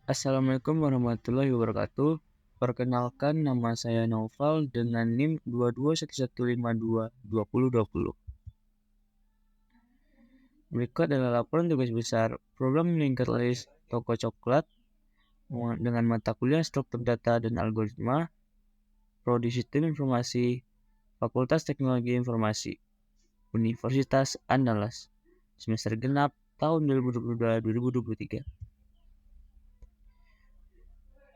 Assalamualaikum warahmatullahi wabarakatuh. Perkenalkan, nama saya Naufal dengan NIM 2211522020. Berikut adalah laporan tugas besar program meningkat list toko coklat dengan mata kuliah struktur data dan algoritma, Prodi Sistem Informasi, Fakultas Teknologi Informasi, Universitas Andalas, semester genap tahun 2022-2023.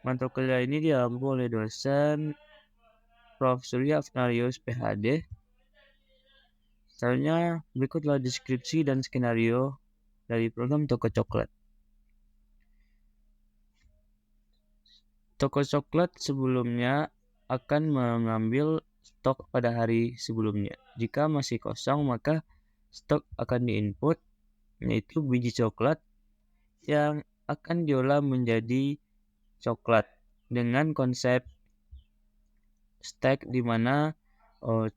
Mata kuliah ini diampu oleh dosen Prof. Surya Afnarius, PhD. Selanjutnya, berikutlah deskripsi dan skenario dari program toko coklat. Toko coklat sebelumnya akan mengambil stok pada hari sebelumnya. Jika masih kosong, maka stok akan diinput, yaitu biji coklat yang akan diolah menjadi coklat dengan konsep stack, di mana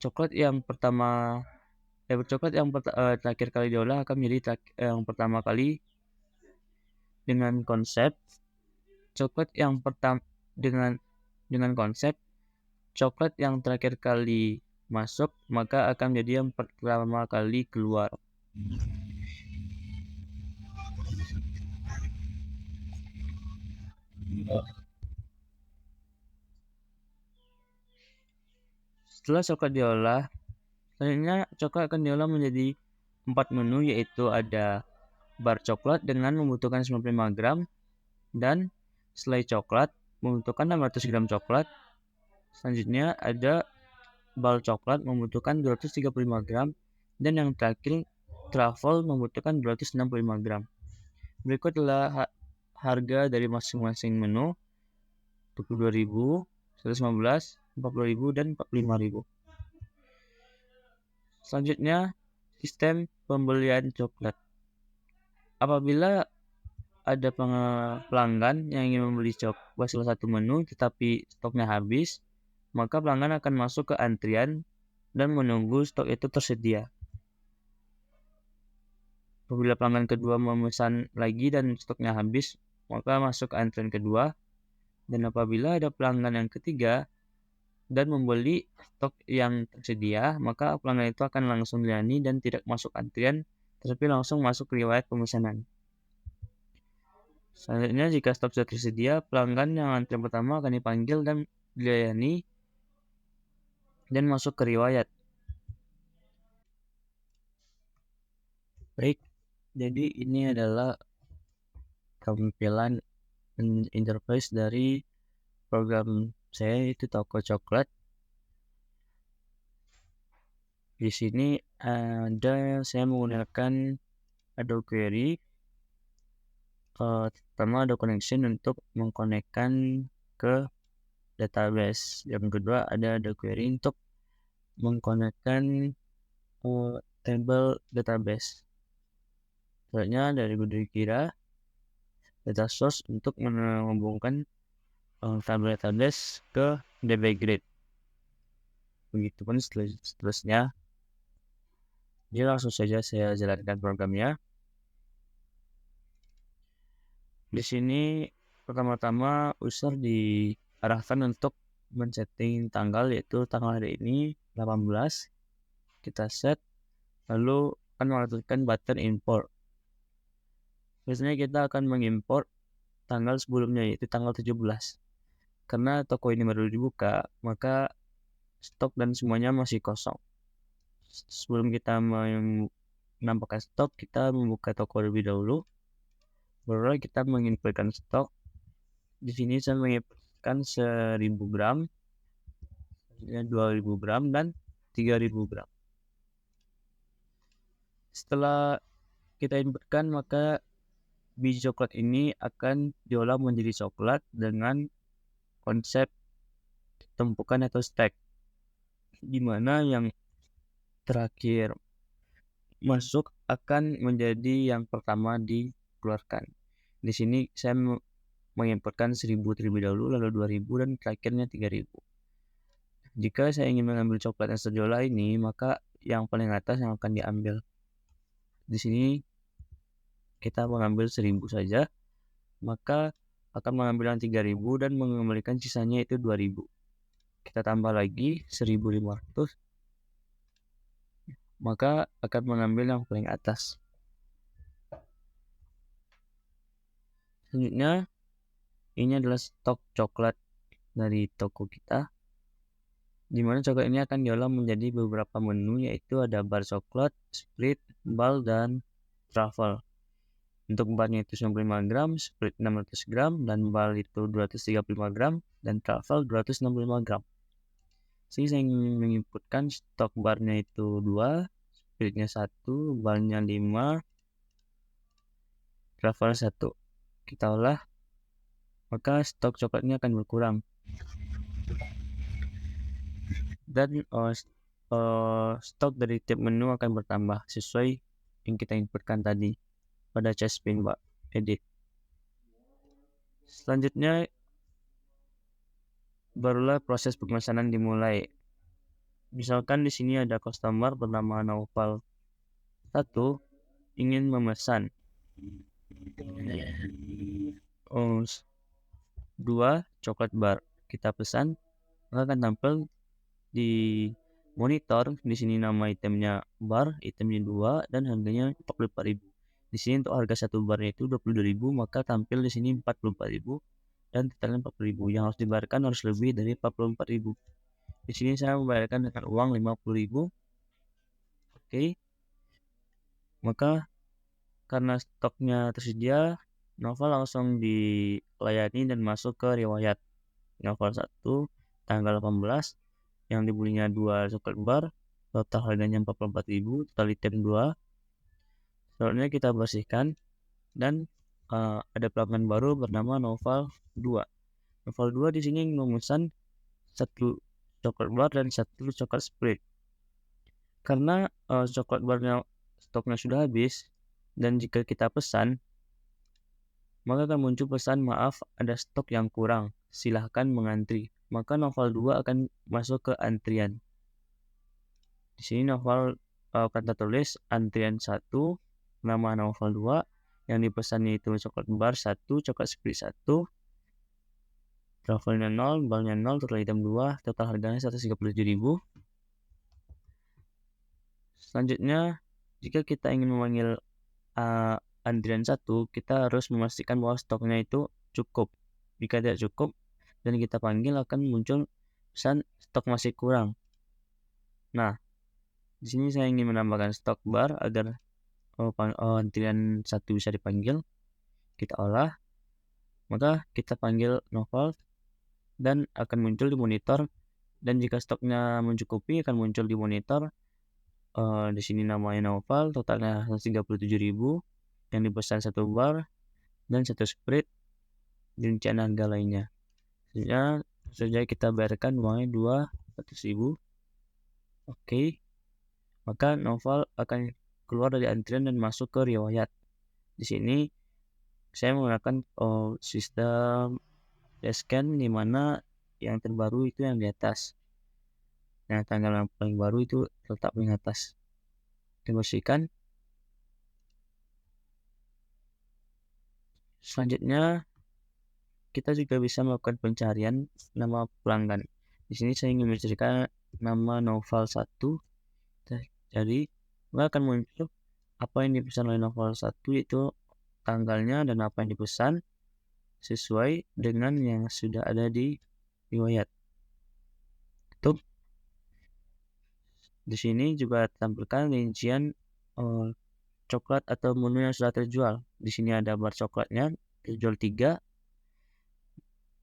coklat yang terakhir kali diolah akan menjadi yang pertama kali, dengan konsep coklat yang konsep coklat yang terakhir kali masuk maka akan menjadi yang pertama kali keluar. Setelah coklat diolah, selanjutnya coklat akan diolah menjadi 4 menu, yaitu ada bar coklat dengan membutuhkan 95 gram, dan selai coklat membutuhkan 600 gram coklat. Selanjutnya ada bal coklat membutuhkan 235 gram, dan yang terakhir truffle membutuhkan 265 gram. Berikut adalah harga dari masing-masing menu: 22.000, 115, 40.000, dan 45.000. Selanjutnya, sistem pembelian coklat. Apabila ada pelanggan yang ingin membeli coklat salah satu menu tetapi stoknya habis, maka pelanggan akan masuk ke antrian dan menunggu stok itu tersedia. Apabila pelanggan kedua memesan lagi dan stoknya habis, maka masuk ke antrian kedua. Dan apabila ada pelanggan yang ketiga dan membeli stok yang tersedia, maka pelanggan itu akan langsung dilayani dan tidak masuk antrian, tetapi langsung masuk riwayat pemesanan. Selanjutnya, jika stok sudah tersedia, pelanggan yang antrian pertama akan dipanggil dan dilayani dan masuk ke riwayat. Baik, jadi ini adalah tampilan interface dari program saya, yaitu toko coklat. Di sini saya menggunakan Adobe Query. Pertama, ada connection untuk mengkonekkan ke database. Yang kedua, ada query untuk mengkonekkan table database. Selanjutnya dari Google Kira, data source untuk menghubungkan table database ke DB Grid. Begitupun seterusnya. Jadi langsung saja saya jalankan programnya. Di sini pertama-tama user diarahkan untuk men-setting tanggal, yaitu tanggal hari ini 18. Kita set, lalu akan melakukan button import. Biasanya kita akan mengimport tanggal sebelumnya, yaitu tanggal 17. Karena toko ini baru dibuka, maka stok dan semuanya masih kosong. Sebelum kita menampakkan stok, kita membuka toko lebih dahulu. Baru kita menginputkan stok. Di sini saya menginputkan 1.000 gram, 2.000 gram, dan 3.000 gram. Setelah kita inputkan, maka biji coklat ini akan diolah menjadi coklat dengan konsep tumpukan atau stack, di mana yang terakhir masuk akan menjadi yang pertama dikeluarkan. Di sini saya menginputkan 1.000 terlebih dahulu, lalu 2.000, dan terakhirnya 3.000. Jika saya ingin mengambil coklat yang sudah diolah ini, maka yang paling atas yang akan diambil. Di sini kita mengambil 1.000 saja, maka akan mengambil yang 3.000 dan mengembalikan sisanya itu 2.000. Kita tambah lagi 1.500, maka akan mengambil yang paling atas. Selanjutnya, ini adalah stok coklat dari toko kita, di mana coklat ini akan diolah menjadi beberapa menu, yaitu ada bar coklat, split, bal, dan truffle. Untuk barnya itu 95 gram, split 600 gram, dan bal itu 235 gram, dan truffle 265 gram. Jadi saya ingin menginputkan stok barnya itu 2, splitnya 1, balnya 5, truffle 1. Kita olah, maka stok coklatnya akan berkurang. Dan stok dari tiap menu akan bertambah sesuai yang kita inputkan tadi pada chestpin edit. Selanjutnya barulah proses pemesanan dimulai. Misalkan di sini ada customer bernama Naufal 1 ingin memesan 2 coklat bar. Kita pesan, maka akan tampil di monitor. Di sini nama itemnya bar, itemnya 2, dan harganya 44.000. Di sini untuk harga satu barnya itu 22.000, maka tampil di sini 44.000 dan totalnya 40.000. Yang harus dibayarkan harus lebih dari 44.000. Di sini saya membayarkan dengan uang 50.000. Oke. Maka karena stoknya tersedia, Naufal langsung dilayani dan masuk ke riwayat. Naufal 1 tanggal 18 yang dibelinya 2 coklat bar, total harganya 44.000, total item 2. Selanjutnya kita bersihkan dan ada pelanggan baru bernama Naufal 2. Naufal 2 di sini memesan 1 coklat bar dan 1 coklat split. Karena coklat barnya stoknya sudah habis, dan jika kita pesan, maka akan muncul pesan maaf ada stok yang kurang, silahkan mengantri. Maka Naufal 2 akan masuk ke antrian. Di sini Naufal akan tertulis antrian 1, nama Naufal 2, yang dipesannya itu coklat bar 1, coklat split 1, truffle-nya 0, balnya 0, total item 2, total harganya 137.000. Selanjutnya, jika kita ingin memanggil antrian 1, kita harus memastikan bahwa stoknya itu cukup. Jika tidak cukup dan kita panggil, akan muncul pesan stok masih kurang. Nah, di sini saya ingin menambahkan stok bar agar antrian 1 bisa dipanggil. Kita olah, maka kita panggil Naufal dan akan muncul di monitor. Dan jika stoknya mencukupi, akan muncul di monitor. Di sini namanya Naufal, totalnya 137.000, yang dipesan 1 bar dan 1 split, rincian harga lainnya. Selanjutnya kita bayarkan uangnya 200.000. Oke. Maka Naufal akan keluar dari antrian dan masuk ke riwayat. Di sini saya menggunakan sistem scan, di mana yang terbaru itu yang di atas. Nah, tanggal yang paling baru itu terletak di atas. Kita bersihkan. Selanjutnya kita juga bisa melakukan pencarian nama pelanggan. Di sini saya ingin mencarikan nama Naufal 1. Jadi maka akan muncul apa yang dipesan oleh Naufal 1, itu tanggalnya dan apa yang dipesan sesuai dengan yang sudah ada di riwayat. Di sini juga tampilkan rincian coklat atau menu yang sudah terjual. Di sini ada bar coklatnya terjual 3.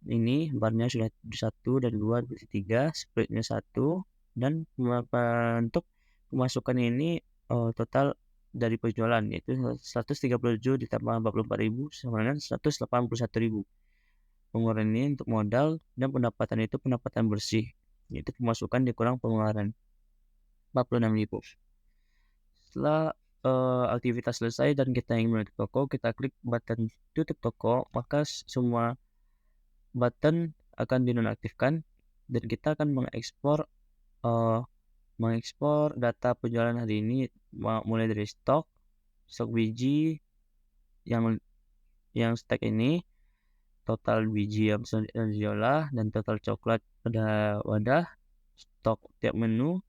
Ini barnya sudah 1 dan 2, 3, splitnya 1, dan untuk pemasukan ini total dari penjualan yaitu 137 ditambah 44.000 sama dengan 181.000. Pengeluaran ini untuk modal, dan pendapatan itu pendapatan bersih, yaitu pemasukan dikurang pengeluaran 46.000. Setelah aktivitas selesai dan kita ingin menutup toko, kita klik button tutup toko, maka semua button akan dinonaktifkan dan kita akan mengekspor data penjualan hari ini, mulai dari stok biji yang stack ini, total biji yang diolah dan total coklat pada wadah, stok tiap menu,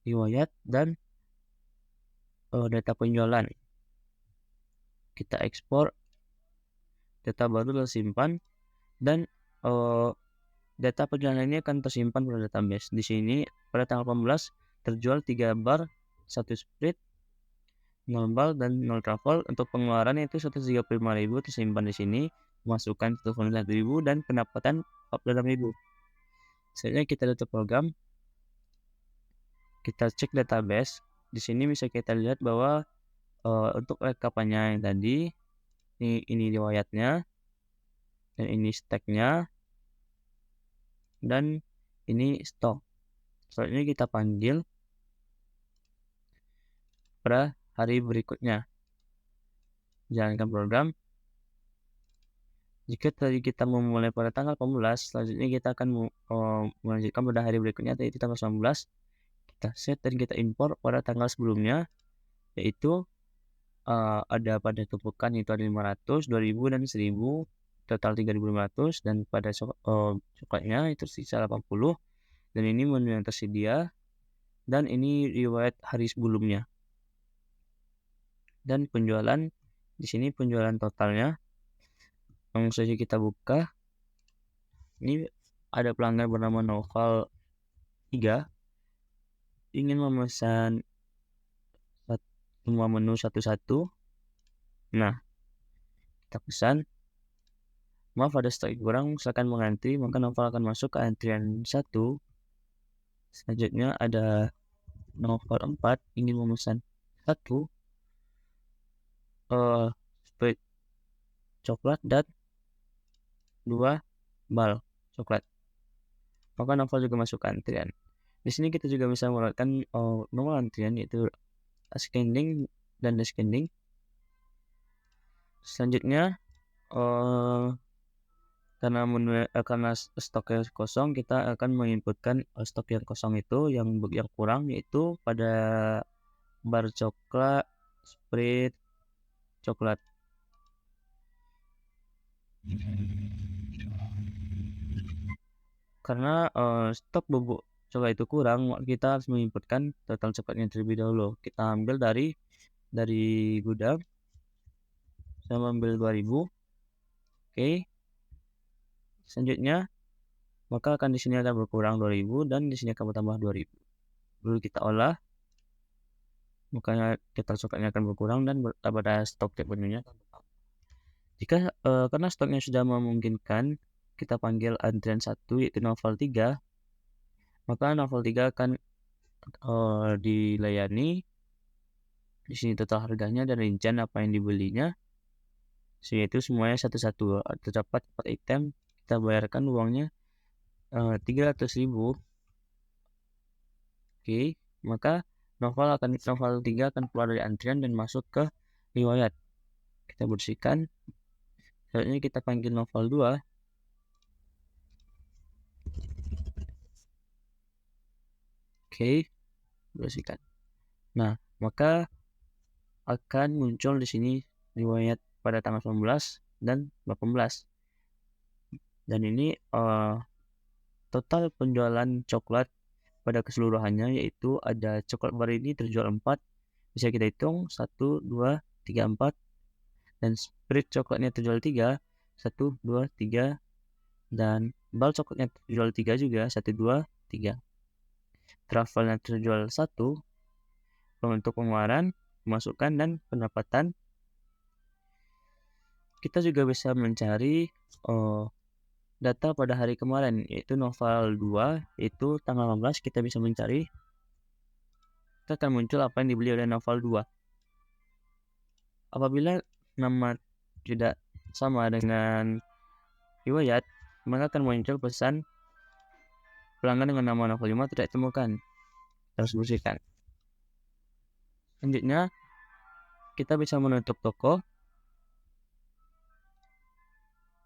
riwayat, dan data penjualan. Kita ekspor, data baru tersimpan, dan data penjualan ini akan tersimpan pada database. Di sini pada tanggal 18 terjual 3 bar, 1 sprit, 0 bal dan 0 truffle. Untuk pengeluaran itu 135.000 tersimpan di sini, masukan 191.000 dan pendapatan 46.000. Selanjutnya kita tutup program. Kita cek database. Di sini bisa kita lihat bahwa untuk rekapannya yang tadi ini riwayatnya, dan ini stacknya, dan ini stok. Selanjutnya kita panggil pada hari berikutnya. Jalankan program. Jika tadi kita memulai pada tanggal 18, selanjutnya kita akan melanjutkan pada hari berikutnya, yaitu tanggal 19. Kita set dan kita impor pada tanggal sebelumnya, yaitu ada pada tumpukan itu ada 500, 2000 dan 1000, total 3.500, dan pada coklatnya itu sisa 80, dan ini menu yang tersedia, dan ini riwayat hari sebelumnya. Dan penjualan di sini penjualan totalnya. Langsung saja kita buka. Ini ada pelanggan bernama Noval 3 ingin memesan semua menu satu-satu. Nah, kita pesan. Maaf ada stok kurang, silakan mengantri. Maka Noval akan masuk ke antrian 1. Selanjutnya ada Noval 4 ingin memesan 1 sprit coklat dan 2 bal coklat. Maka Noval juga masuk ke antrian. Di sini kita juga bisa menggunakan nomor antrian, yaitu ascending dan descending. Selanjutnya karena stoknya kosong, kita akan menginputkan stok yang kosong itu, yang kurang, yaitu pada bar coklat, sprit coklat. Karena stok bubuk coklat itu kurang, kita harus menginputkan total coklatnya terlebih dahulu. Kita ambil dari gudang. Saya ambil 2000. Oke. Selanjutnya maka akan di sini akan berkurang 2000 dan di sini akan bertambah 2000. Lalu kita olah, makanya total coklatnya akan berkurang dan pada stok tiap menunya. Jika karena stoknya sudah memungkinkan, kita panggil antrian 1 yaitu Noval 3. Maka Noval 3 akan dilayani. Di sini total harganya dan rincian apa yang dibelinya. Yaitu semuanya satu-satu. Terdapat 4 item, kita bayarkan uangnya 300.000. Oke, maka Noval 3 akan keluar dari antrian dan masuk ke riwayat. Kita bersihkan. Selanjutnya kita panggil Noval 2. Oke, bersihkan. Nah, maka akan muncul di sini riwayat pada tanggal 19 dan 18. Dan ini total penjualan coklat pada keseluruhannya, yaitu ada coklat bar ini terjual 4. Bisa kita hitung 1, 2, 3, 4. Dan sprit coklatnya terjual 3, 1, 2, 3. Dan bal coklatnya terjual 3 juga, 1, 2, 3. Truffle-nya terjual 1. Untuk pengeluaran, pemasukan, dan pendapatan, kita juga bisa mencari data pada hari kemarin, yaitu Noval 2, yaitu tanggal 15. Kita bisa mencari, kita akan muncul apa yang dibeli oleh Noval 2. Apabila nama tidak sama dengan riwayat, maka akan muncul pesan pelanggan dengan nama Noval 5 tidak ditemukan. Harus bersihkan. Selanjutnya kita bisa menutup toko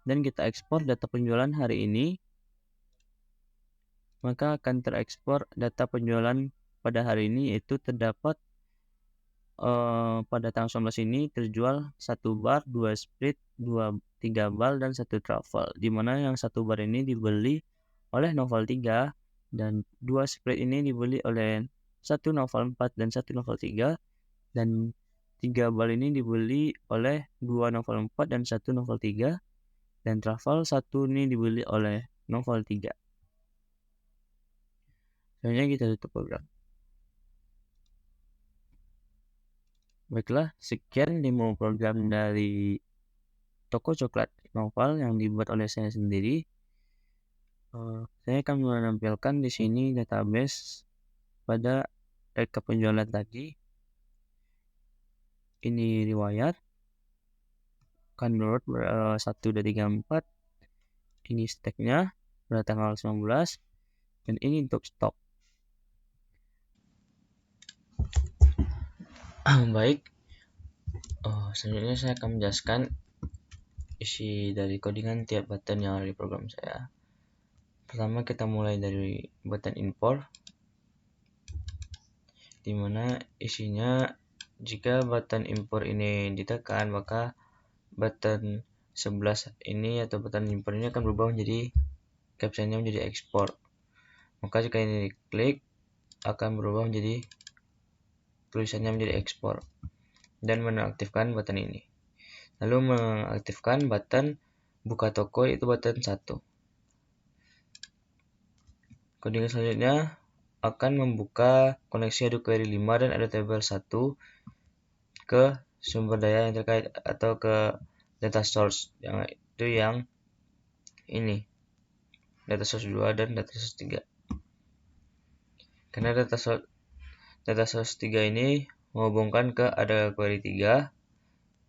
dan kita ekspor data penjualan hari ini. Maka akan terekspor data penjualan pada hari ini, yaitu terdapat pada tanggal 19 ini terjual 1 bar, 2 split, 3 bal, dan 1 truffle, dimana yang 1 bar ini dibeli oleh Novel 3 dan 2 split ini dibeli oleh 1 Novel 4 dan 1 Novel 3, dan 3 bal ini dibeli oleh 2 Novel 4 dan 1 Novel 3, dan truffle 1 ini dibeli oleh Novel 3. Selanjutnya kita tutup program. Baiklah, sekian demo program dari toko coklat Novel yang dibuat oleh saya sendiri. Saya akan menampilkan di sini database pada rekap penjualan tadi. Ini riwayat, download 1, 2, 3, 4. Ini steknya pada tanggal 19, dan ini untuk stok. Baik, selanjutnya saya akan menjelaskan isi dari codingan tiap button yang ada di program saya. Pertama kita mulai dari button import, dimana isinya jika button import ini ditekan, maka button 11 ini atau button import ini akan berubah menjadi captionnya menjadi export. Maka jika ini diklik, akan berubah menjadi tulisannya menjadi export, dan menonaktifkan button ini. Lalu mengaktifkan button buka toko, itu button 1. Codingan selanjutnya akan membuka koneksi Adobe Query 5 dan Adobe Table 1 ke sumber daya yang terkait atau ke data source, yang itu yang ini, data source 2 dan data source 3. Karena data source 3 ini menghubungkan ke Adobe Query 3,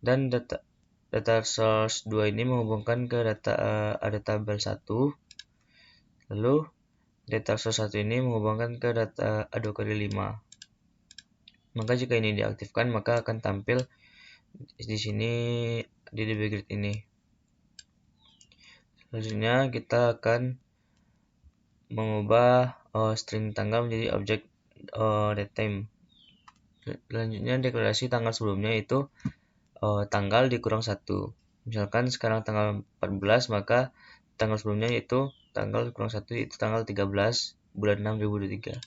dan data source 2 ini menghubungkan ke Adobe Table 1. Lalu data source 1 ini menghubungkan ke data Adobe Query 5. Maka jika ini diaktifkan, maka akan tampil di sini di DB Grid ini. Selanjutnya kita akan mengubah string tanggal menjadi objek datetime. Selanjutnya deklarasi tanggal sebelumnya itu tanggal dikurang 1. Misalkan sekarang tanggal 14, maka tanggal sebelumnya itu tanggal kurang 1, itu tanggal 13 bulan 6 2023.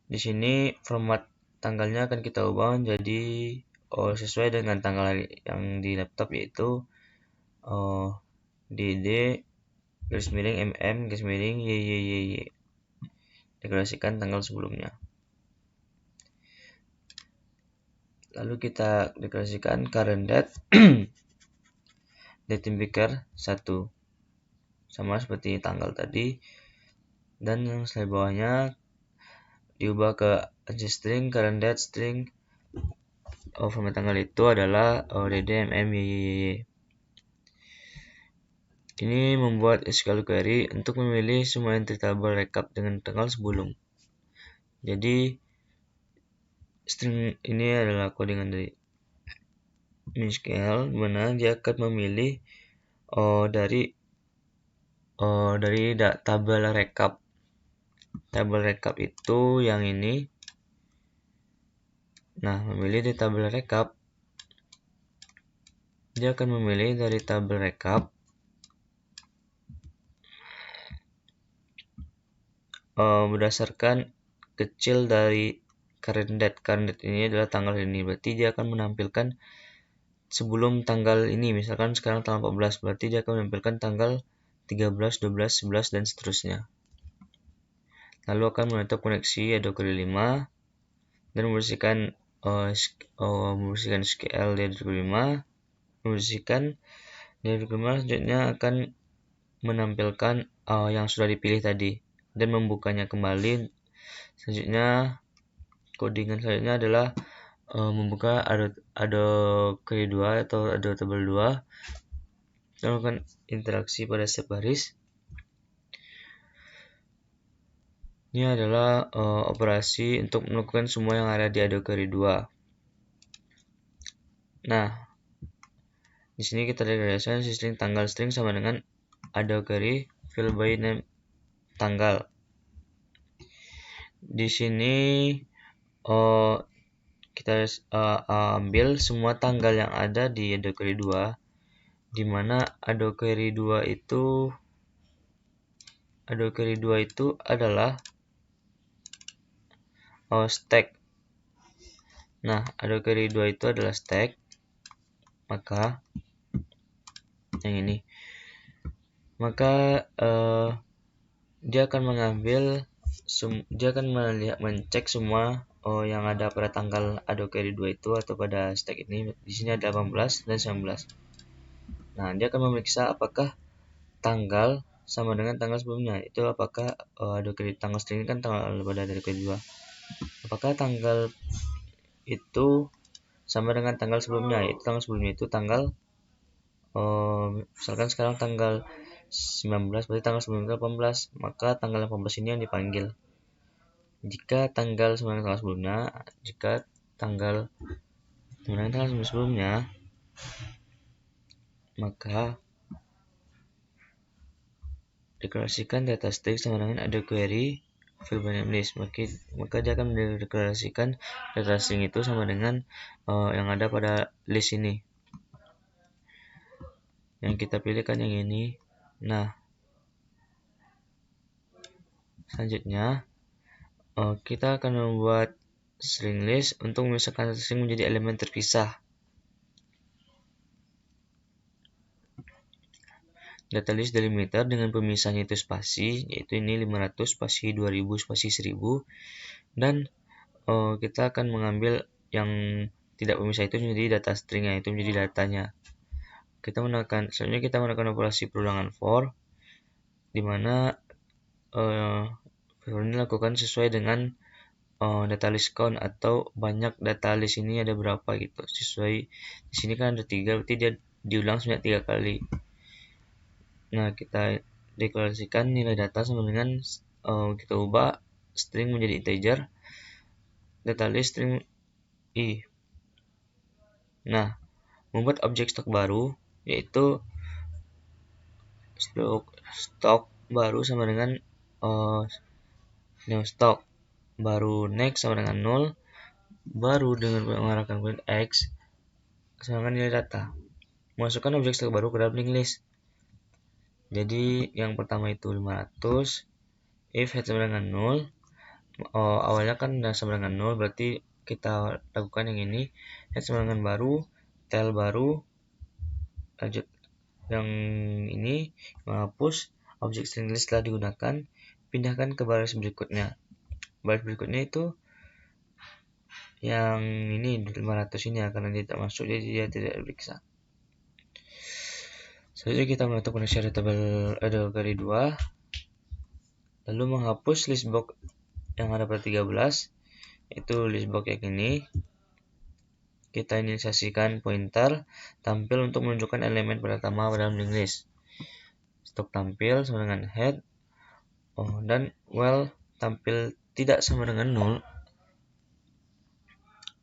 Di sini format tanggalnya akan kita ubah menjadi sesuai dengan tanggal yang di laptop, yaitu DD garis miring MM garis miring YYYY. Deklarasikan tanggal sebelumnya. Lalu kita deklarasikan current date dating picker 1, sama seperti tanggal tadi, dan yang setelah bawahnya diubah ke string current date string format tanggal itu adalah DDMMYYY. Ini membuat SQL query untuk memilih semua entry tabel rekap dengan tanggal sebelum. Jadi string ini adalah codingan dari MinSQL, dimana dia akan memilih dari tabel rekap. Tabel rekap itu yang ini. Nah, memilih di tabel rekap, dia akan memilih dari tabel rekap berdasarkan kecil dari current date. Current date ini adalah tanggal ini, berarti dia akan menampilkan sebelum tanggal ini. Misalkan sekarang tanggal 14, berarti dia akan menampilkan tanggal 13, 12, 11, dan seterusnya. Lalu akan menutup koneksi Adobe Query 5 dan membersihkan SQL dari Adobe 5. Membersihkan dari Adobe 5, selanjutnya akan menampilkan yang sudah dipilih tadi dan membukanya kembali. Selanjutnya codingan selanjutnya adalah membuka Adobe Query 2 atau Adobe Table 2 dan melakukan interaksi pada setiap baris. Ini adalah operasi untuk melakukan semua yang ada di Adobe Query 2. Nah, di sini kita deklarasikan string tanggal string sama dengan Adobe Query fill by name tanggal. Di sini kita ambil semua tanggal yang ada di AdoQuery 2, di mana AdoQuery 2 itu adalah stack. Nah, AdoQuery 2 itu adalah stack, maka yang ini, maka dia akan mencek semua yang ada pada tanggal AdoQuery 2 itu atau pada stack ini. Di sini ada 18 dan 19. Nah, dia akan memeriksa apakah tanggal sama dengan tanggal sebelumnya. Itu apakah AdoQuery tanggal string ini kan tanggal pada AdoQuery 2. Apakah tanggal itu sama dengan tanggal sebelumnya? Itu tanggal sebelumnya itu tanggal misalkan sekarang tanggal 19, berarti tanggal sebelumnya 18, maka tanggal 18 ini yang dipanggil. Jika tanggal sama dengan tanggal sebelumnya, jika tanggal sama dengan tanggal sebelumnya, maka deklarasikan data string sama dengan AdoQuery fill by name list. Maka dia akan mendeklarasikan data string itu sama dengan yang ada pada list ini. Yang kita pilih kan yang ini. Nah, selanjutnya kita akan membuat string list untuk memisahkan string menjadi elemen terpisah. Data list delimiter dengan pemisahnya itu spasi, yaitu ini 500 spasi 2000 spasi 1000, dan kita akan mengambil yang tidak pemisah itu menjadi data stringnya, itu menjadi datanya. Selanjutnya kita menekan operasi perulangan for, di mana for ini dilakukan sesuai dengan data list count atau banyak data list ini ada berapa gitu. Sesuai di sini kan ada 3, berarti dia diulang sebanyak 3 kali. Nah, kita deklarasikan nilai data sama dengan kita ubah string menjadi integer, data list string i. Nah, membuat objek stok baru, yaitu stok baru sama dengan new stock, baru next sama dengan 0, baru dengan mengarahkan point x sama dengan nilai data. Masukkan objek stok baru ke dalam linked list. Jadi yang pertama itu 500, if head sama dengan 0, awalnya kan sama dengan 0, berarti kita lakukan yang ini, head sama dengan baru, tail baru, lanjut yang ini, menghapus objek string list telah digunakan, pindahkan ke baris berikutnya. Baris berikutnya itu yang ini 500 ini, karena dia tidak masuk jadi dia tidak diperiksa. Selanjutnya kita menentukan koneksi tabel AdoQuery 2, lalu menghapus list box yang ada pada 13, itu list box yang ini. Kita inisiasikan pointer tampil untuk menunjukkan elemen pertama dalam linked list. Stok tampil sama dengan head, dan while tampil tidak sama dengan 0,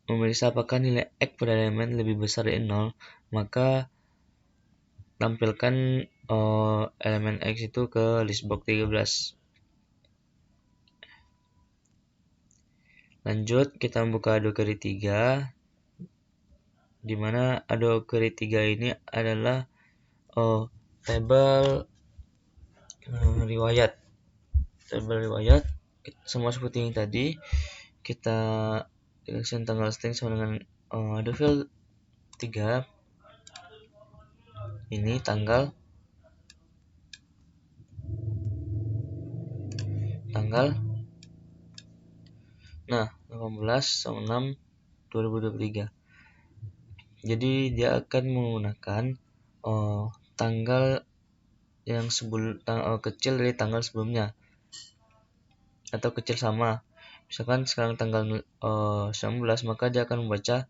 memeriksa apakah nilai x pada elemen lebih besar dari 0, maka tampilkan elemen x itu ke list box 13. Lanjut, kita membuka AdoQuery 3, di mana AdoQuery 3 ini adalah tabel riwayat. Tabel riwayat semua seperti yang tadi. Kita deklarasikan tanggal string sama dengan AdoFill 3. Ini tanggal 18/6/2023. Jadi dia akan menggunakan tanggal yang kecil dari tanggal sebelumnya atau kecil sama. Misalkan sekarang tanggal 19, maka dia akan membaca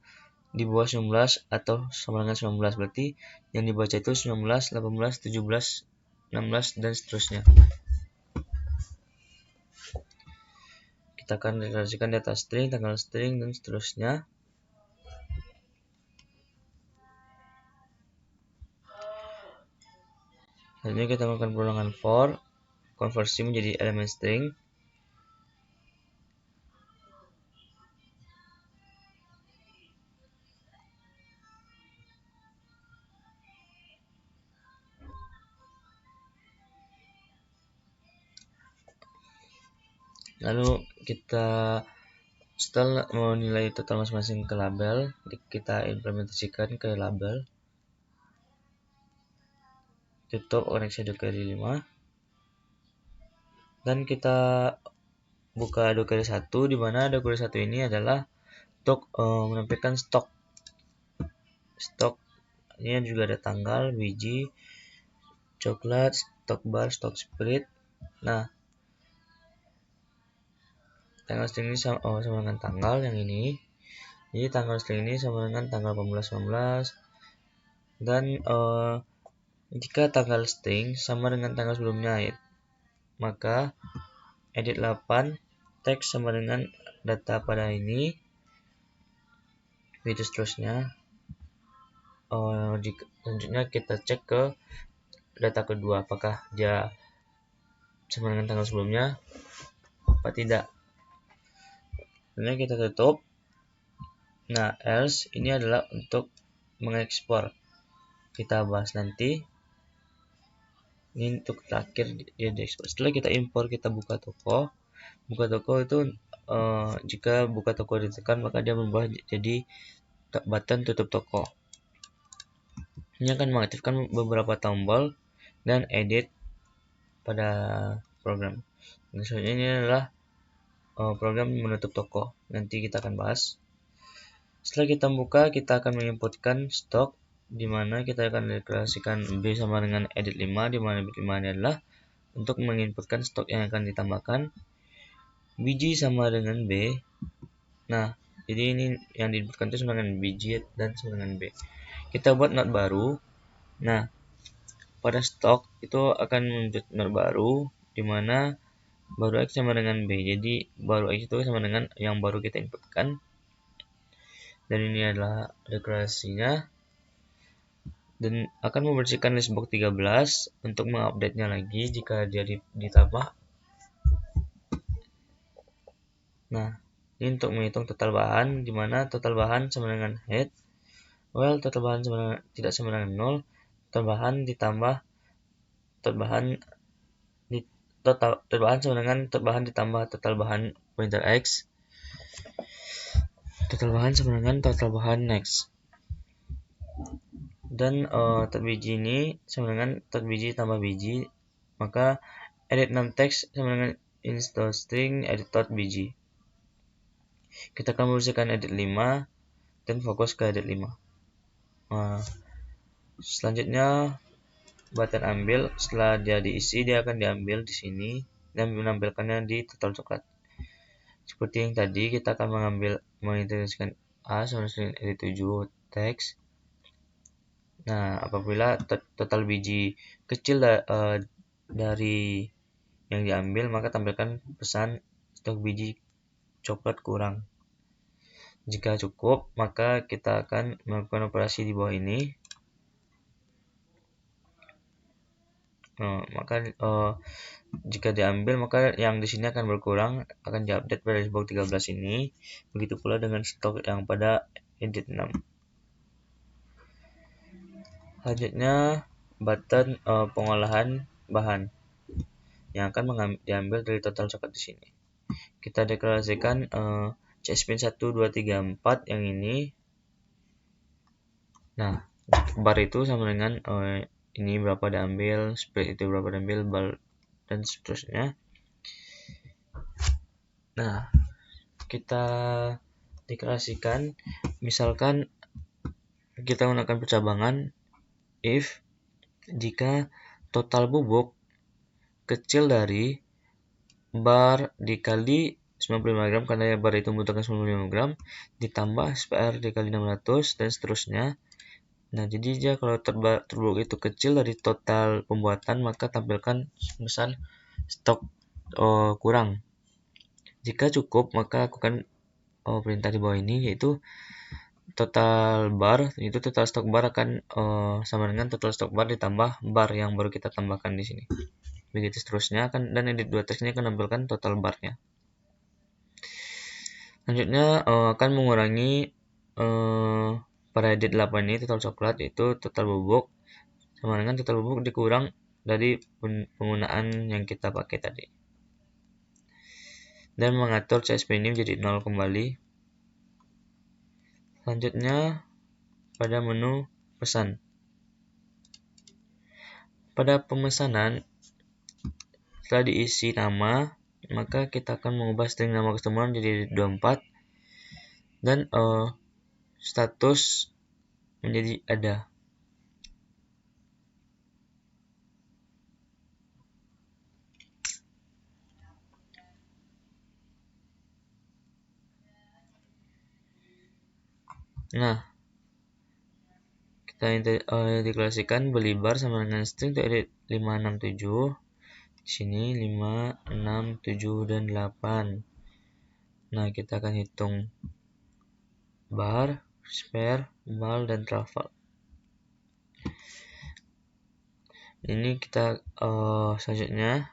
di bawah 19 atau sama dengan 19, berarti yang dibaca itu 19, 18, 17, 16 dan seterusnya. Kita akan deklarasikan data string, tanggal string, dan seterusnya. Selanjutnya kita melakukan perulangan for, konversi menjadi elemen string. Lalu kita setelah menilai total masing-masing ke label, kita implementasikan ke label. Tutup koneksi Adobe Query 5. Dan kita buka Adobe Query 1, di mana Adobe Query 1 ini adalah untuk menampilkan stok. Ini juga ada tanggal, biji, coklat, stok bar, stok spirit. Nah, tanggal string ini sama dengan tanggal yang ini. Jadi tanggal string ini sama dengan tanggal 18/19. Dan jika tanggal string sama dengan tanggal sebelumnya, maka edit 8 teks sama dengan data pada ini. Begitu seterusnya. Selanjutnya kita cek ke data kedua, apakah dia sama dengan tanggal sebelumnya apa tidak. Kemudian kita tutup. Nah, else ini adalah untuk mengekspor. Kita bahas nanti. Ini untuk terakhir dia diekspor. Setelah kita impor, kita buka toko. Buka toko itu jika buka toko ditekan, maka dia berubah jadi button tutup toko. Ini akan mengaktifkan beberapa tombol dan edit pada program. Dan selanjutnya ini adalah program menutup toko. Nanti kita akan bahas. Setelah kita buka, kita akan menginputkan stok, di mana kita akan deklarasikan B sama dengan edit 5, di mana edit 5 ini adalah untuk menginputkan stok yang akan ditambahkan. Biji sama dengan B. Nah, jadi ini yang diinputkan itu sama dengan biji dan sama dengan B. Kita buat not baru. Nah, pada stok itu akan muncul not baru, di mana baru X sama dengan B. Jadi baru X itu sama dengan yang baru kita inputkan. Dan ini adalah deklarasinya. Dan akan membersihkan listbox 13 untuk mengupdate-nya lagi jika dia ditambah. Nah, ini untuk menghitung total bahan, di mana total bahan sama dengan head. Total bahan tidak sama dengan 0. Total bahan ditambah total bahan sama dengan total bahan ditambah total bahan pointer X. Total bahan sama dengan total bahan next. Dan tot biji ini sama dengan tot biji tambah biji. Maka edit 6 teks sama dengan install string edit tot biji. Kita akan membersihkan edit 5 dan fokus ke edit 5. Selanjutnya button ambil. Setelah dia diisi, dia akan diambil di sini dan menampilkannya di total coklat. Seperti yang tadi, kita akan mengintegrasikan A sama dengan edit 7 teks. Nah, apabila total biji kecil dari yang diambil, maka tampilkan pesan stok biji coklat kurang. Jika cukup, maka kita akan melakukan operasi di bawah ini. Maka jika diambil, maka yang di sini akan berkurang, akan diupdate pada listbox 13 ini. Begitu pula dengan stok yang pada edit 6. Selanjutnya button pengolahan bahan yang akan diambil dari total coklat di sini. Kita deklarasikan CSPin 1, 2, 3, 4 yang ini. Nah, bar itu sama dengan ini berapa diambil, spread itu berapa diambil, bar dan seterusnya. Nah, kita deklarasikan, misalkan kita menggunakan percabangan if jika total bubuk kecil dari bar dikali 95 gram, karena bar itu membutuhkan 95 gram, ditambah SPR dikali 600 dan seterusnya. Nah, jadi kalau terbubuk itu kecil dari total pembuatan, maka tampilkan pesan stok kurang. Jika cukup, maka lakukan perintah di bawah ini, yaitu total bar, itu total stok bar akan sama dengan total stok bar ditambah bar yang baru kita tambahkan di sini. Begitu seterusnya, dan edit 2 teks ini akan menampilkan total barnya. Selanjutnya akan mengurangi pada edit 8 ini total coklat, yaitu total bubuk sama dengan total bubuk dikurang dari penggunaan yang kita pakai tadi. dan mengatur CSP ini menjadi 0 kembali. Selanjutnya pada menu pesan. Pada pemesanan, setelah diisi nama, maka kita akan mengubah string nama customer menjadi 24 dan status menjadi ada. Nah, kita deklarasikan beli bar sama dengan string untuk edit 567. Di sini 5, 6, 7, dan 8. Nah, kita akan hitung bar, spare, mal, dan travel. Ini kita selanjutnya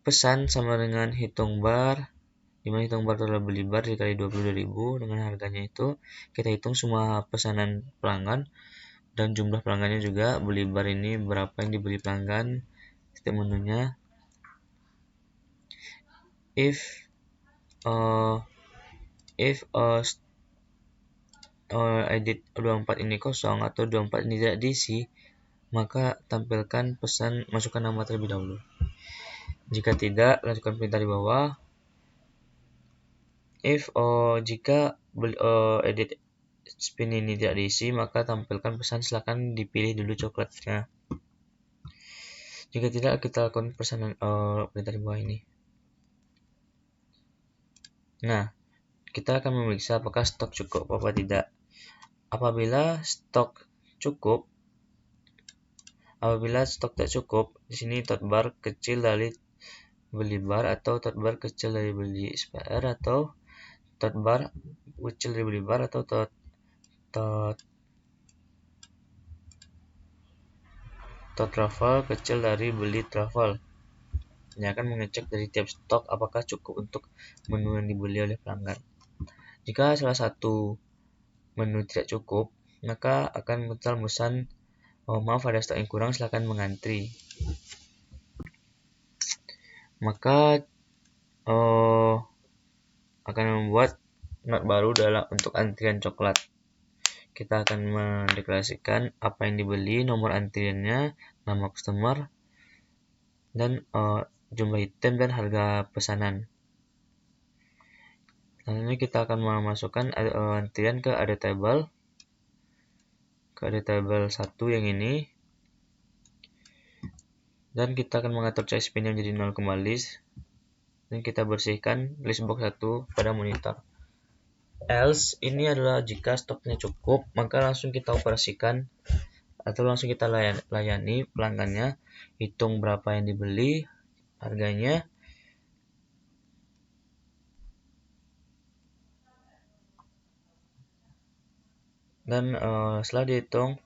pesan sama dengan hitung bar, dimana hitung bar adalah beli bar dikali 22.000 dengan harganya itu kita hitung semua pesanan pelanggan dan jumlah pelanggannya juga, beli bar ini berapa yang dibeli pelanggan, setiap menunya. If edit 24 ini kosong atau 24 ini tidak diisi, maka tampilkan pesan masukkan nama terlebih dahulu. Jika tidak, lanjutkan perintah di bawah. Jika edit spin ini tidak diisi, maka tampilkan pesan silakan dipilih dulu coklatnya. Jika tidak, kita lakukan pesanan perintah di bawah ini. Nah, kita akan memeriksa apakah stok cukup apa tidak. Apabila stok tak cukup, di sini tote bar kecil dari beli bar atau tote bar kecil dari beli spare atau tote bar kecil dari beli bar atau tote travel kecil dari beli travel. Ini akan mengecek dari tiap stok apakah cukup untuk menu yang dibeli oleh pelanggan. Jika salah satu menu tidak cukup, maka akan muncul pesan maaf ada stok yang kurang, silakan mengantri. Maka akan membuat not baru untuk antrian coklat. Kita akan mendeklarasikan apa yang dibeli, nomor antriannya, nama customer, dan jumlah item dan harga pesanan. Selanjutnya kita akan memasukkan antrian ke ada table 1 yang ini, dan kita akan mengatur CSP-nya menjadi 0 kembali, dan kita bersihkan list box 1 pada monitor. Else ini adalah jika stoknya cukup, maka langsung kita operasikan atau langsung kita layani pelanggannya, hitung berapa yang dibeli, harganya, dan setelah dihitung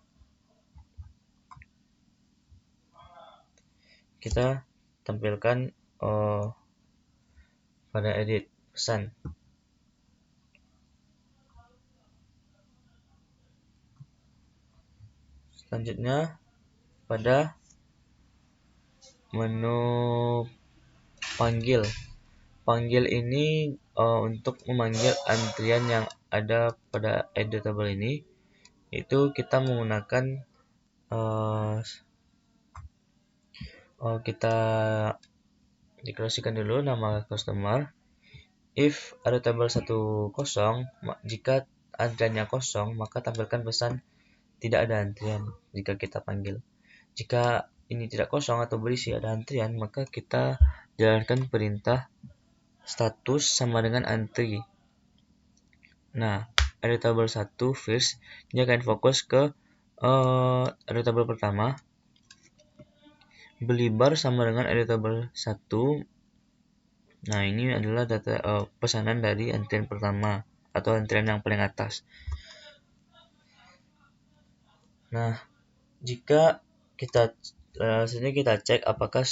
kita tampilkan pada edit pesan. Selanjutnya pada menu panggil ini untuk memanggil antrian yang ada pada editable ini, itu kita menggunakan kita deklarasikan dulu nama customer. If ada tabel 1 kosong, jika antriannya kosong, maka tampilkan pesan tidak ada antrian jika kita panggil. Jika ini tidak kosong atau berisi ada antrian, maka kita jalankan perintah status sama dengan antri. Nah, ada tabel 1 first, dia akan fokus ke ada tabel pertama. Beli bar sama dengan editable 1. Nah, ini adalah data pesanan dari antrian pertama atau antrian yang paling atas. Nah, jika kita cek apakah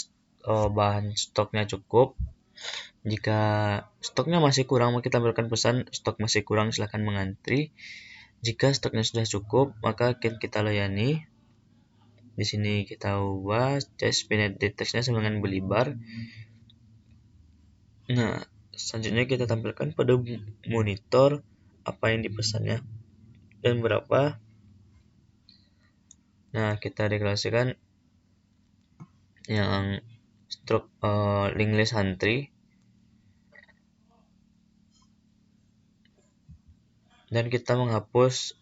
bahan stoknya cukup. Jika stoknya masih kurang, maka kita tampilkan pesan stok masih kurang, silakan mengantri. Jika stoknya sudah cukup, maka kita layani. Di sini kita ubah Chespin teksnya sama dengan beli bar. Nah, selanjutnya kita tampilkan pada monitor apa yang dipesannya dan berapa. Nah, kita deklarasikan yang link list antri, dan kita menghapus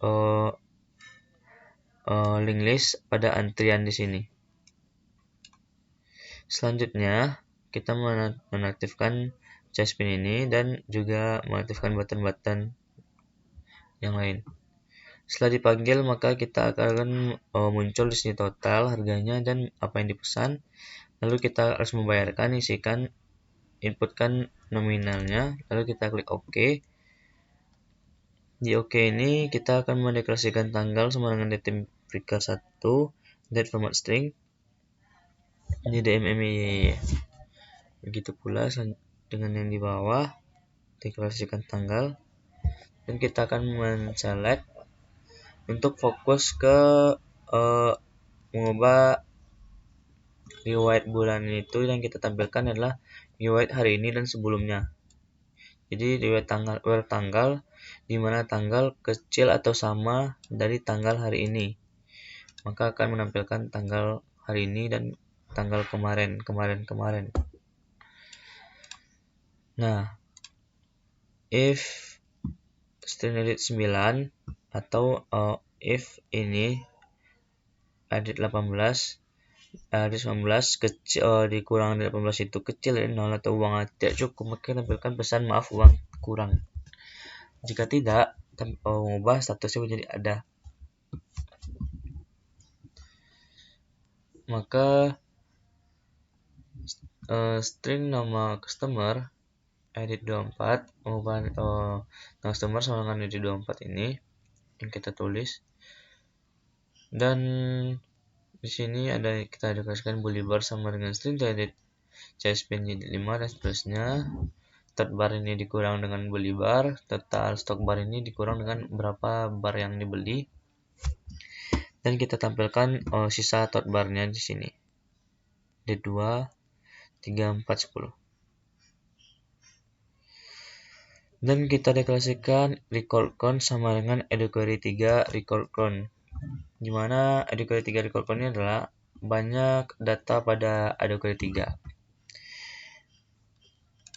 link list pada antrian di sini. Selanjutnya kita menaktifkan Chespin ini dan juga mengaktifkan button-button yang lain. Setelah dipanggil, maka kita akan muncul di sini total harganya dan apa yang dipesan. Lalu kita harus membayarkan, inputkan nominalnya, lalu kita klik OK. Di OK ini kita akan mendeklarasikan tanggal sama dengan date breaker 1, date format string, ini DMMI. Begitu pula dengan yang di bawah, deklarasikan tanggal, dan kita akan men-select untuk fokus ke mengubah riwayat bulan itu. Yang kita tampilkan adalah riwayat hari ini dan sebelumnya. Jadi riwayat tanggal di mana tanggal kecil atau sama dari tanggal hari ini, maka akan menampilkan tanggal hari ini dan tanggal kemarin. Nah, if string edit 9 atau if ini edit 18, edit 19 kecil dikurang dari 18 itu kecil dari 0 atau uang tidak cukup, maka tampilkan pesan maaf uang kurang. Jika tidak, mengubah statusnya menjadi ada. Maka string nama customer edit 24, mengubah nama customer sama dengan edit 24 ini yang kita tulis. Dan di sini kita deklarasikan beli bar sama dengan string edit Chespin jadi 5 dan seterusnya. Tot bar ini dikurang dengan beli bar, total stok bar ini dikurang dengan berapa bar yang dibeli. Dan kita tampilkan sisa tot barnya di sini. D2 3 4 10. Dan kita deklarasikan record count sama dengan eduquery 3 record count. Di mana eduquery 3 record count ini adalah banyak data pada eduquery 3.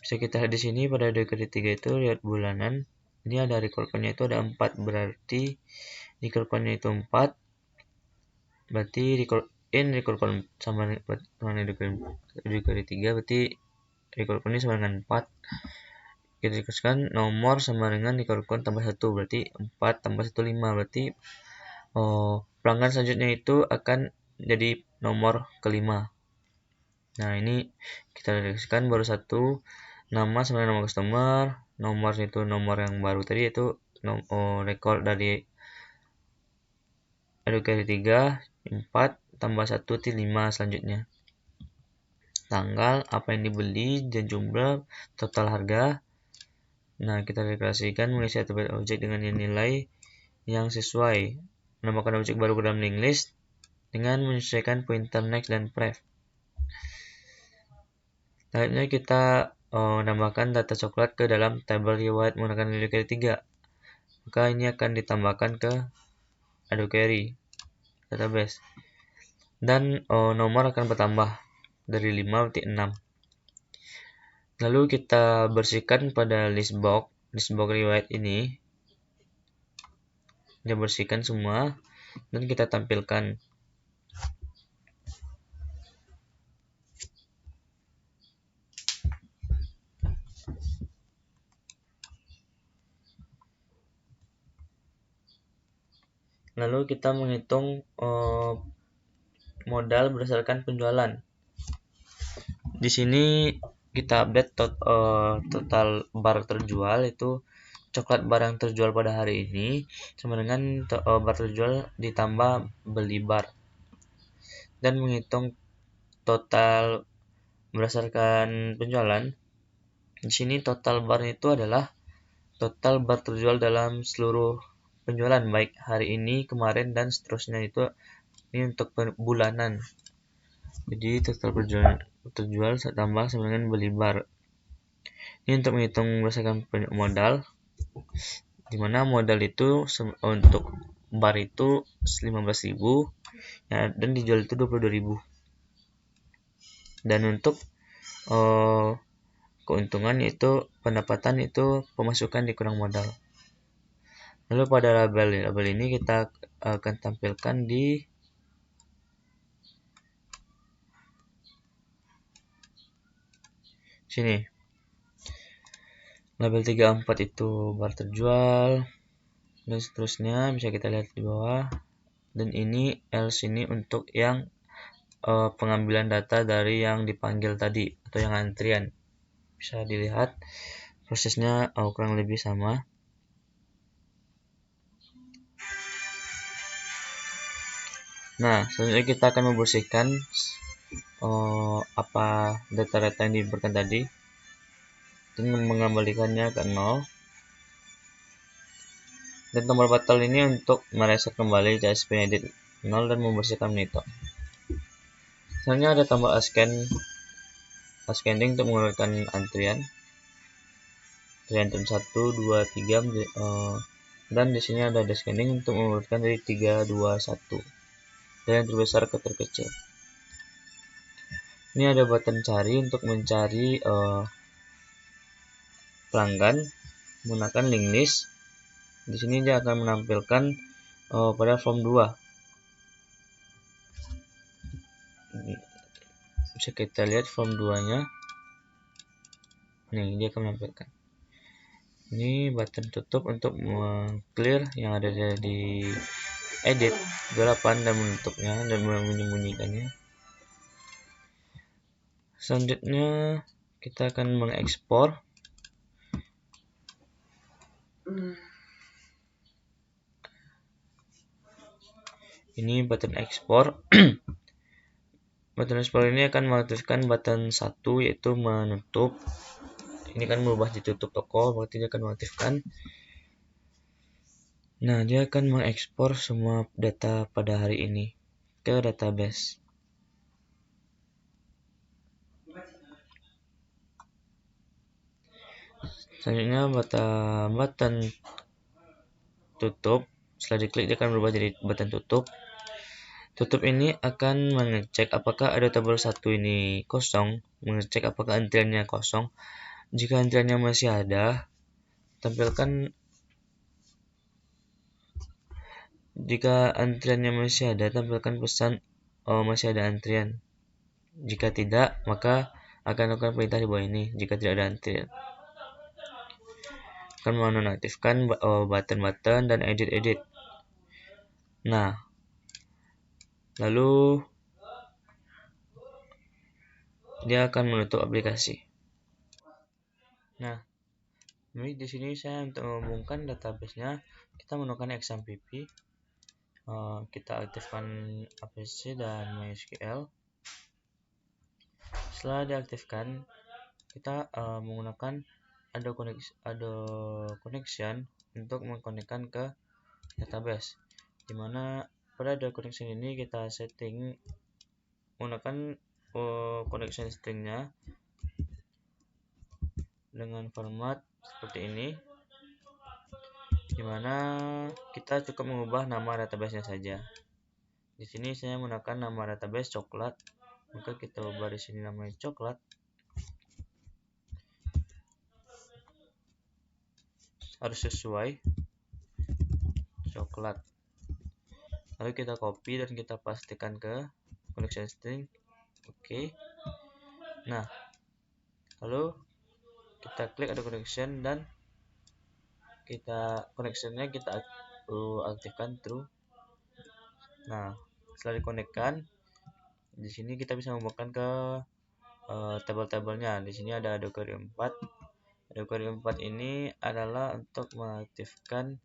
Bisa kita lihat di sini pada eduquery 3 itu lihat bulanan. Ini ada record count-nya itu ada 4, berarti record count-nya itu 4. Berarti record count sama dengan eduquery 3, berarti record count ini sama dengan 4. Kita dikasihkan nomor sama dengan record count tambah 1, berarti 4 tambah 1 5, berarti pelanggan selanjutnya itu akan jadi nomor kelima. Nah, ini kita dikasihkan baru satu, nama sama dengan nama customer, nomor itu nomor yang baru tadi itu record dari eduquery 3 4 tambah 1 itu 5 selanjutnya. Tanggal, apa yang dibeli, dan jumlah, total harga. Nah, kita deklarasikan mengisi attribute objek dengan nilai yang sesuai. Menambahkan objek baru ke dalam link list dengan menyesuaikan pointer next dan pref. Selanjutnya kita menambahkan data coklat ke dalam tabel riwayat menggunakan eduquery 3. Maka ini akan ditambahkan ke eduquery database. Dan nomor akan bertambah dari 5 menjadi 6. Lalu kita bersihkan pada list box riwayat ini. Kita bersihkan semua dan kita tampilkan. Lalu kita menghitung modal berdasarkan penjualan. Di sini kita update total bar terjual, itu coklat bar yang terjual pada hari ini sama dengan bar terjual ditambah beli bar. Dan menghitung total berdasarkan penjualan. Di sini total bar itu adalah total bar terjual dalam seluruh penjualan baik hari ini, kemarin, dan seterusnya, itu Ini untuk bulanan. Jadi total terjual tambah sama dengan beli bar. Ini untuk menghitung berdasarkan modal, dimana modal itu untuk bar itu 15.000 ya, dan dijual itu 22.000. Dan untuk keuntungan itu pendapatan itu pemasukan dikurang modal. Lalu pada label ini kita akan tampilkan di sini. Label 34 itu bar terjual dan seterusnya, bisa kita lihat di bawah. Dan ini L sini untuk yang pengambilan data dari yang dipanggil tadi atau yang antrian. Bisa dilihat prosesnya kurang lebih sama. Nah, selanjutnya kita akan membersihkan apa data-data yang diberikan tadi dengan mengembalikannya ke 0. Dan tombol batal ini untuk mereset kembali CSP edit 0 dan membersihkan monitor. Selanjutnya ada tombol ascending untuk mengeluarkan antrian 1, 2, 3, dan di sini ada descending untuk mengeluarkan dari 3, 2, 1 dari yang terbesar ke terkecil. Ini ada button cari untuk mencari pelanggan menggunakan link list. Di sini dia akan menampilkan pada form 2. Bisa kita lihat form 2-nya. Nih, dia akan menampilkan. Ini button tutup untuk clear yang ada di edit 28 dan menutupnya dan menyembunyikannya. Selanjutnya kita akan mengekspor. Ini button ekspor. Button ekspor ini akan mengaktifkan button 1, yaitu menutup. Ini kan berubah ditutup toko, berarti dia akan mengaktifkan. Nah, dia akan mengekspor semua data pada hari ini ke database. Selanjutnya button tutup. Setelah diklik dia akan berubah jadi button tutup. Tutup ini akan mengecek apakah ada tabel 1 ini kosong, mengecek apakah antriannya kosong. Jika antriannya masih ada, tampilkan. Jika antriannya masih ada, tampilkan pesan masih ada antrian. Jika tidak, maka akan lakukan perintah di bawah ini. Jika tidak ada antrian, akan menonaktifkan button-button dan edit-edit. Nah, lalu dia akan menutup aplikasi. Nah, di sini saya untuk menghubungkan database-nya, kita menggunakan XAMPP. Kita aktifkan APC dan MySQL. Setelah diaktifkan, kita menggunakan ada connection untuk mengkonekkan ke database. Dimana pada ada connection ini kita setting menggunakan connection stringnya dengan format seperti ini, dimana kita cukup mengubah nama database-nya saja. Di sini saya menggunakan nama database coklat, maka kita ubah di sini namanya coklat. Harus sesuai coklat. Lalu kita copy dan kita pastikan ke connection string. Oke. Nah, lalu kita klik ada connection dan connectionnya kita aktifkan true. Nah, setelah dikonekkan, di sini kita bisa membuka ke tabel-tabelnya. Di sini ada Adobe Query 4. Adobe Query 4 ini adalah untuk mengaktifkan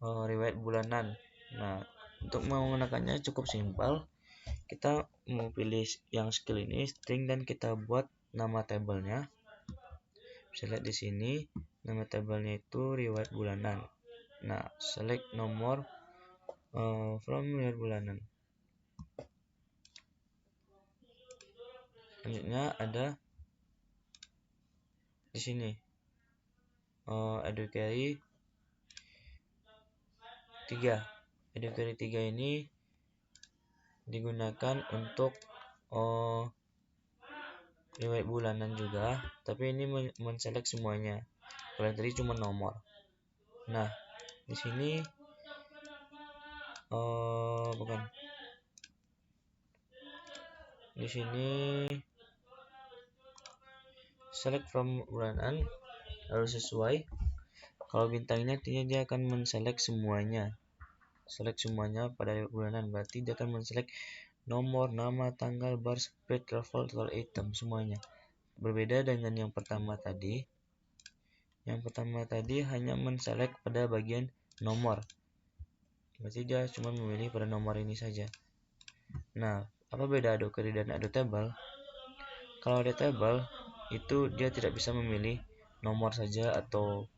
riwayat bulanan. Nah, untuk menggunakannya cukup simpel. Kita mau pilih yang skill ini string dan kita buat nama tabelnya. Bisa lihat di sini nama tabelnya itu riwayat bulanan. Nah, select nomor from riwayat bulanan. Selanjutnya ada di sini eduquery 3. Eduquery 3 ini digunakan untuk riwayat bulanan juga, tapi ini menselect semuanya. Kalau tadi cuma nomor. Nah, di sini bukan. Di sini select from bulanan harus sesuai. Kalau bintang ini artinya dia akan menselect semuanya. Select semuanya pada bulanan, berarti dia akan menselect nomor, nama, tanggal, bar, spread, travel, total item, semuanya. Berbeda dengan yang pertama tadi. Yang pertama tadi hanya menselect pada bagian nomor. Berarti dia cuma memilih pada nomor ini saja. Nah, apa beda eduquery dan edutable? Kalau edutable itu dia tidak bisa memilih nomor saja atau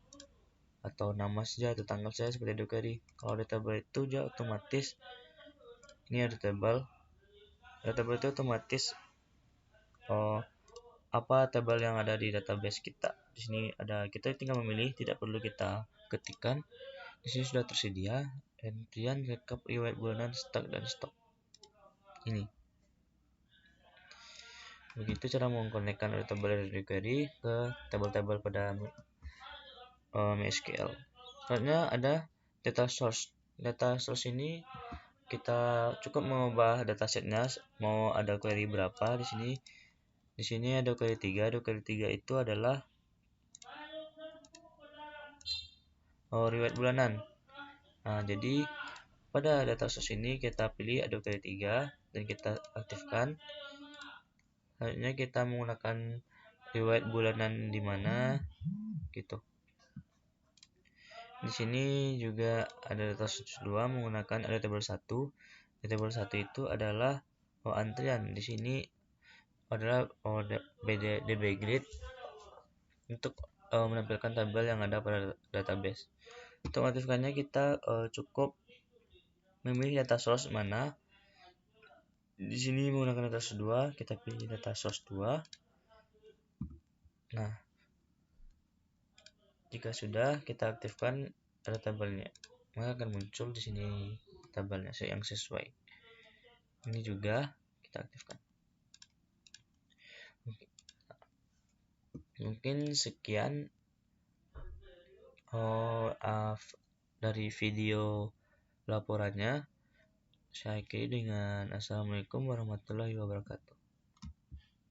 nama saja atau tanggal saja seperti eduquery. Kalau edutable itu dia otomatis edutable itu otomatis apa tabel yang ada di database kita. Di sini kita tinggal memilih, tidak perlu kita ketikkan. Di sini sudah tersedia entrian rekap riwayat bulanan stok dan stok. Ini. Begitu cara mengkonekkan tabel eduquery ke tabel-tabel pada MySQL. Selanjutnya ada data source. Data source ini kita cukup mengubah datasetnya, mau ada query berapa di sini. Di sini ada query 3. Query 3 itu adalah riwayat bulanan. Nah, jadi pada data source ini kita pilih ada query 3 dan kita aktifkan. Selanjutnya kita menggunakan riwayat bulanan di mana gitu. Di sini juga ada data source 2 menggunakan ada table 1. Di table 1 itu adalah antrian. Di sini adalah DB grid untuk menampilkan tabel yang ada pada database. Untuk mengaktifkannya kita cukup memilih data source mana. Di sini menggunakan data source 2, kita pilih data source 2. Nah, jika sudah kita aktifkan ada tabelnya, maka akan muncul di sini tabelnya yang sesuai. Ini juga kita aktifkan. Mungkin sekian dari video laporannya. Saya akhiri dengan Assalamualaikum warahmatullahi wabarakatuh.